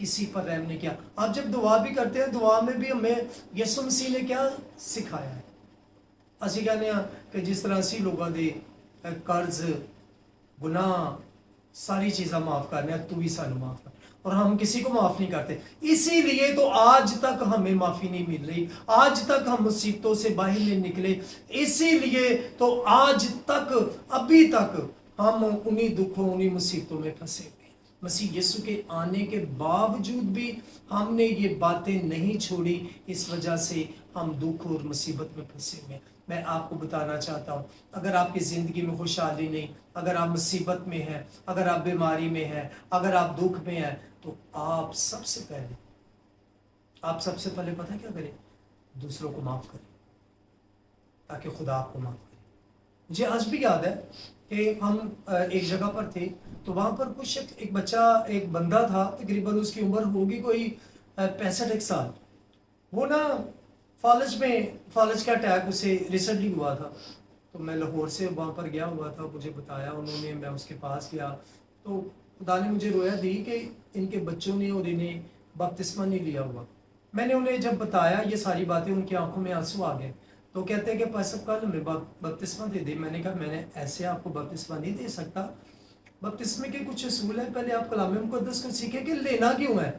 کسی پر رحم نہیں کیا. آپ جب دعا بھی کرتے ہیں دعا میں بھی ہمیں یسوع مسیح نے کیا سکھایا ہے. اسی کہنے ہیں کہ جس طرح اسی لوگوں دے قرض گناہ ساری چیزیں معاف کرنے تو بھی سانو معاف کر, اور ہم کسی کو معاف نہیں کرتے. اسی لیے تو آج تک ہمیں معافی نہیں مل رہی, آج تک ہم مصیبتوں سے باہر نہیں نکلے. اسی لیے تو آج تک ابھی تک ہم انہی دکھوں انہی مصیبتوں میں پھنسے ہوئے. مسیح یسوع کے آنے کے باوجود بھی ہم نے یہ باتیں نہیں چھوڑی, اس وجہ سے ہم دکھ اور مصیبت میں پھنسے ہوئے ہیں. میں آپ کو بتانا چاہتا ہوں, اگر آپ کی زندگی میں خوشحالی نہیں, اگر آپ مصیبت میں ہیں, اگر آپ بیماری میں ہیں, اگر آپ دکھ میں ہیں, تو آپ سب سے پہلے پتہ کیا کریں؟ دوسروں کو معاف کریں تاکہ خدا آپ کو معاف کرے. مجھے آج بھی یاد ہے کہ ہم ایک جگہ پر تھے, تو وہاں پر کچھ ایک بچہ, ایک بندہ تھا, تقریباً اس کی عمر ہوگی کوئی 65 سال. وہ نا فالج کا اٹیک اسے ریسنٹلی ہوا تھا. تو میں لاہور سے وہاں پر گیا ہوا تھا, مجھے بتایا انہوں نے, میں اس کے پاس گیا تو خدا نے مجھے رویا دی کہ ان کے بچوں نے اور انہیں بپتسمہ نہیں لیا ہوا. میں نے انہیں جب بتایا یہ ساری باتیں, ان کی آنکھوں میں آنسو آ گئے. تو کہتے ہیں کہ پاسٹر کل ہمیں بپتسمہ دے دے. میں نے کہا میں نے ایسے آپ کو بپتسمہ نہیں دے سکتا. بپتسمے کے کچھ اصول ہیں, پہلے آپ کلام مقدس کو سیکھیں کہ لینا کیوں ہے,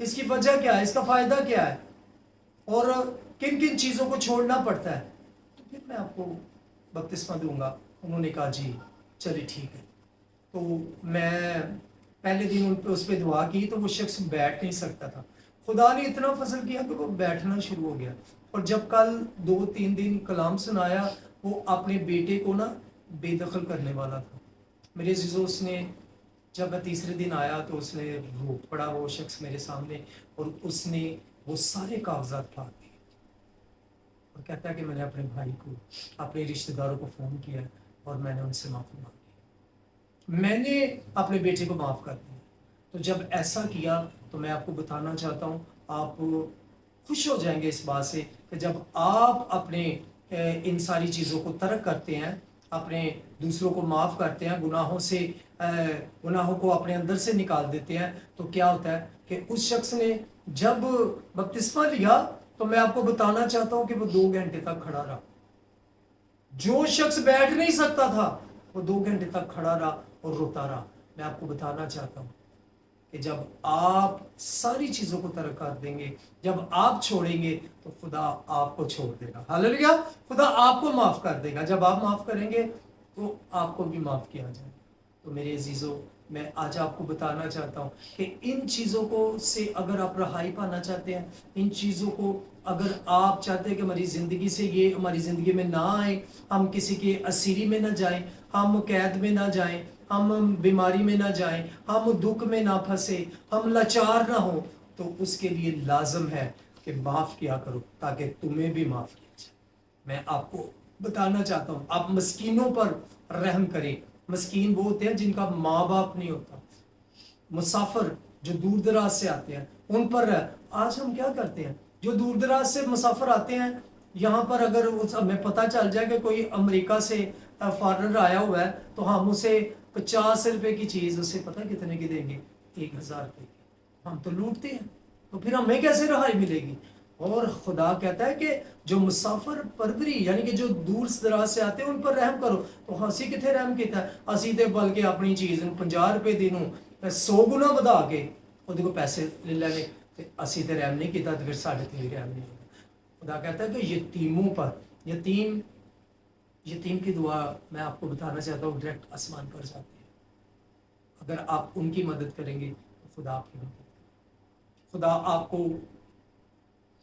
اس کی وجہ کیا ہے, اس کا فائدہ کیا ہے, اور کن کن چیزوں کو چھوڑنا پڑتا ہے, تو پھر میں آپ کو بپتسمہ دوں گا. انہوں نے کہا جی چلیے ٹھیک ہے. تو میں پہلے دن ان پہ اس پہ دعا کی تو وہ شخص بیٹھ نہیں سکتا تھا. خدا نے اتنا فضل کیا کہ وہ بیٹھنا شروع ہو گیا. اور جب کل 2-3 دن کلام سنایا, وہ اپنے بیٹے کو نا بے دخل کرنے والا تھا. میرے عزیزو, اس نے جب میں تیسرے دن آیا تو اس نے رو پڑا وہ شخص میرے سامنے, اور اس نے وہ سارے کاغذات پھاڑ دیے اور کہتا ہے کہ میں نے اپنے بھائی کو, اپنے رشتہ داروں کو فون کیا اور میں نے ان سے معافی مانگی, میں نے اپنے بیٹے کو معاف کر دیا. تو جب ایسا کیا تو میں آپ کو بتانا چاہتا ہوں, آپ خوش ہو جائیں گے اس بات سے کہ جب آپ اپنے ان ساری چیزوں کو ترک کرتے ہیں, اپنے دوسروں کو معاف کرتے ہیں, گناہوں کو اپنے اندر سے نکال دیتے ہیں, تو کیا ہوتا ہے کہ اس شخص نے جب بپتسمہ لیا تو میں آپ کو بتانا چاہتا ہوں کہ وہ 2 گھنٹے تک کھڑا رہا. جو شخص بیٹھ نہیں سکتا تھا وہ 2 گھنٹے تک کھڑا رہا اور روتا رہا. میں آپ کو بتانا چاہتا ہوں کہ جب آپ ساری چیزوں کو ترک کر دیں گے, جب آپ چھوڑیں گے تو خدا آپ کو چھوڑ دے گا. ہاللیلویا, خدا آپ کو معاف کر دے گا. جب آپ معاف کریں گے تو آپ کو بھی معاف کیا جائے گا. تو میرے عزیزو, میں آج آپ کو بتانا چاہتا ہوں کہ ان چیزوں کو سے اگر آپ رہائی پانا چاہتے ہیں, ان چیزوں کو اگر آپ چاہتے ہیں کہ ہماری زندگی سے یہ ہماری زندگی میں نہ آئے, ہم کسی کے اسیری میں نہ جائیں, ہم قید میں نہ جائیں, ہم بیماری میں نہ جائیں, ہم دکھ میں نہ پھنسے, ہم لاچار نہ ہوں, تو اس کے لیے لازم ہے کہ معاف کیا کرو تاکہ تمہیں بھی معاف کیا جائے. میں آپ کو بتانا چاہتا ہوں, آپ مسکینوں پر رحم کریں. مسکین وہ ہوتے ہیں جن کا ماں باپ نہیں ہوتا, مسافر جو دور دراز سے آتے ہیں ان پر. آج ہم کیا کرتے ہیں, جو دور دراز سے مسافر آتے ہیں, یہاں پر اگر ہمیں پتہ چل جائے کہ کوئی امریکہ سے فارنر آیا ہوا ہے تو ہم اسے 50 روپے کی چیز اسے پتہ کتنے کی دیں گے, 1000 روپے کی. ہم تو لوٹتے ہیں, تو پھر ہمیں کیسے رہائی ملے گی. اور خدا کہتا ہے کہ جو مسافر پروری یعنی کہ جو دور دراز سے آتے ہیں ان پر رحم کرو. تو ہنسی کتنے رحم کیتا ہے, اسی تے بلکہ اپنی چیز 50 روپے دینوں 100 گنا بدا کے وہ کو پیسے لے لینے, اسی تے رحم نہیں کیتا تو پھر ساڑھے تے رحم نہیں ہوگا. خدا کہتا ہے کہ یتیموں پر, یتیم کی دعا میں آپ کو بتانا چاہتا ہوں ڈائریکٹ آسمان پر جاتی ہے. اگر آپ ان کی مدد کریں گے تو خدا آپ کی مدد کرے گا. خدا آپ کو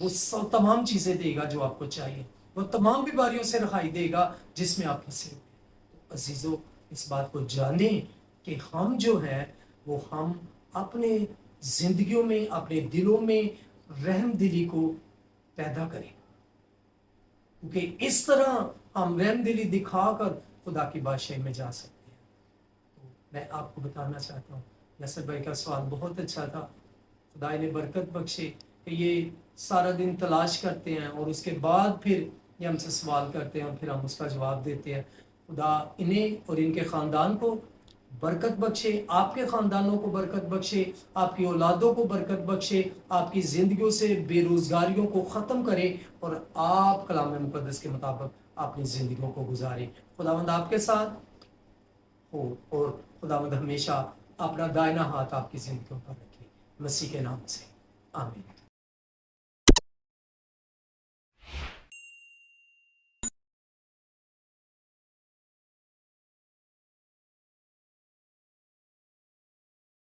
وہ تمام چیزیں دے گا جو آپ کو چاہیے, وہ تمام بیماریوں سے رہائی دے گا جس میں آپ پھنسے ہوئے. تو عزیزو, اس بات کو جانیں کہ ہم جو ہیں وہ ہم اپنے زندگیوں میں, اپنے دلوں میں رحم دلی کو پیدا کریں, کیونکہ اس طرح ہم رحم دلی دکھا کر خدا کی بادشاہی میں جا سکتے ہیں. تو میں آپ کو بتانا چاہتا ہوں, یاسر بھائی کا سوال بہت اچھا تھا, خدا انہیں برکت بخشے کہ یہ سارا دن تلاش کرتے ہیں اور اس کے بعد پھر یہ ہم سے سوال کرتے ہیں اور پھر ہم اس کا جواب دیتے ہیں. خدا انہیں اور ان کے خاندان کو برکت بخشے، آپ کے خاندانوں کو برکت بخشے، آپ کی اولادوں کو برکت بخشے، آپ کی زندگیوں سے بے روزگاریوں کو ختم کرے اور آپ کلام مقدس کے مطابق اپنی زندگیوں کو گزارے۔ خداوند آپ کے ساتھ ہو اور خداوند ہمیشہ اپنا دائنا ہاتھ آپ کی زندگیوں پر رکھے، مسیح کے نام سے آمین۔